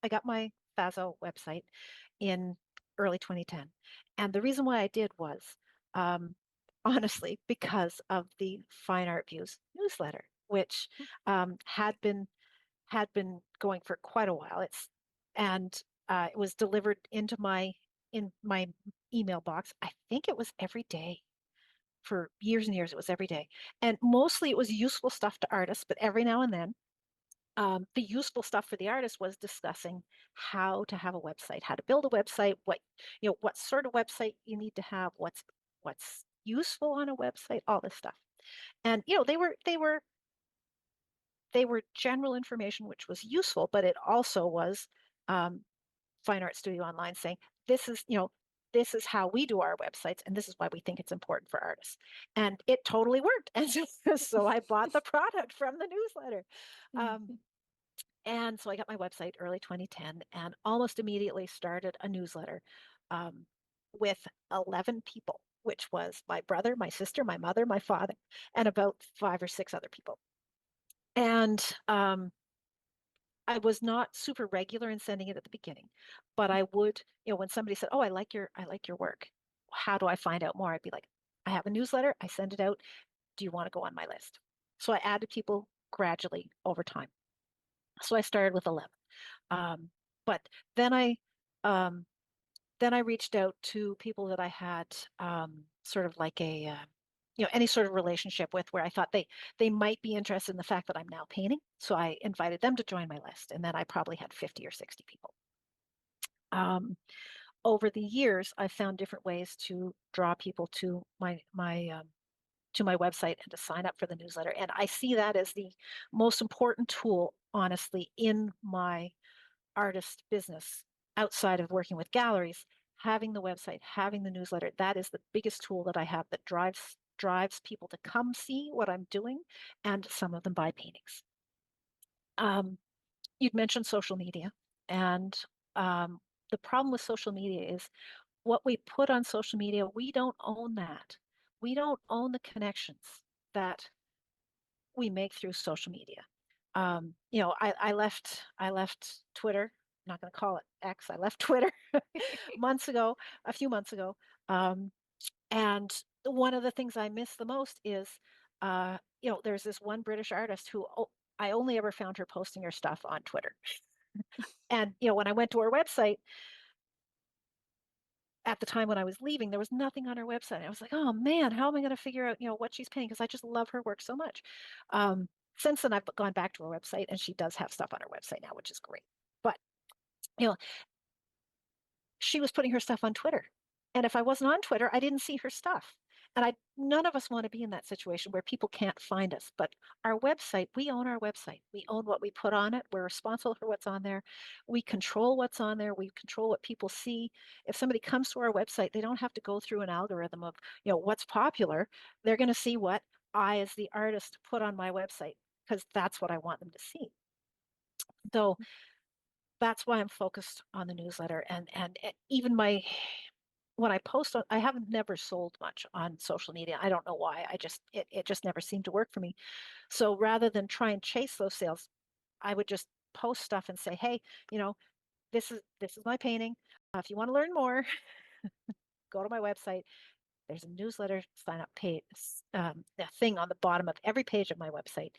I got my FASO website in early 2010. And the reason why I did was um, honestly because of the Fine Art Views newsletter, which had been going for quite a while. It was delivered in my email box. I think it was every day for years and years. It was every day, and mostly it was useful stuff to artists. But every now and then, the useful stuff for the artist was discussing how to have a website, how to build a website, what sort of website you need to have, what's useful on a website, all this stuff. And they were general information, which was useful, but it also was um, Fine Art Studio Online saying, this is how we do our websites, and this is why we think it's important for artists. And it totally worked. And so I bought the product from the newsletter. Um, and so I got my website early 2010 and almost immediately started a newsletter um, with 11 people, which was my brother, my sister, my mother, my father, and about five or six other people. And I was not super regular in sending it at the beginning, but I would, when somebody said, "Oh, I like your work. How do I find out more?" I'd be like, "I have a newsletter. I send it out. Do you want to go on my list?" So I added people gradually over time. So I started with 11. Um, but then um, I reached out to people that I had sort of like any sort of relationship with, where I thought they might be interested in the fact that I'm now painting. So I invited them to join my list, and then I probably had 50 or 60 people. Um, Over the years, I've found different ways to draw people to my website and to sign up for the newsletter, and I see that as the most important tool, honestly, in my artist business outside of working with galleries. Having the website, having the newsletter, that is the biggest tool that I have that drives people to come see what I'm doing, and some of them buy paintings. Um, you'd mentioned social media, and um, the problem with social media is what we put on social media, we don't own that. We don't own the connections that we make through social media. I left Twitter. I'm not going to call it X. I left Twitter months ago, a few months ago. Um, and one of the things I miss the most is, there's this one British artist who I only ever found her posting her stuff on Twitter. And, when I went to her website at the time when I was leaving, there was nothing on her website. I was like, oh man, how am I going to figure out, what she's paying? Because I just love her work so much. Um, since then, I've gone back to her website, and she does have stuff on her website now, which is great. But you know, she was putting her stuff on Twitter. And if I wasn't on Twitter, I didn't see her stuff. And none of us want to be in that situation where people can't find us. But our website, we own our website. We own what we put on it. We're responsible for what's on there. We control what's on there. We control what people see. If somebody comes to our website, they don't have to go through an algorithm of, what's popular. They're going to see what I, as the artist, put on my website, because that's what I want them to see. So that's why I'm focused on the newsletter, and even my when I post on, I haven't never sold much on social media. I don't know why. It just never seemed to work for me. So rather than try and chase those sales, I would just post stuff and say, hey, you know, this is my painting. If you want to learn more, go to my website. There's a newsletter sign up page, a thing on the bottom of every page of my website.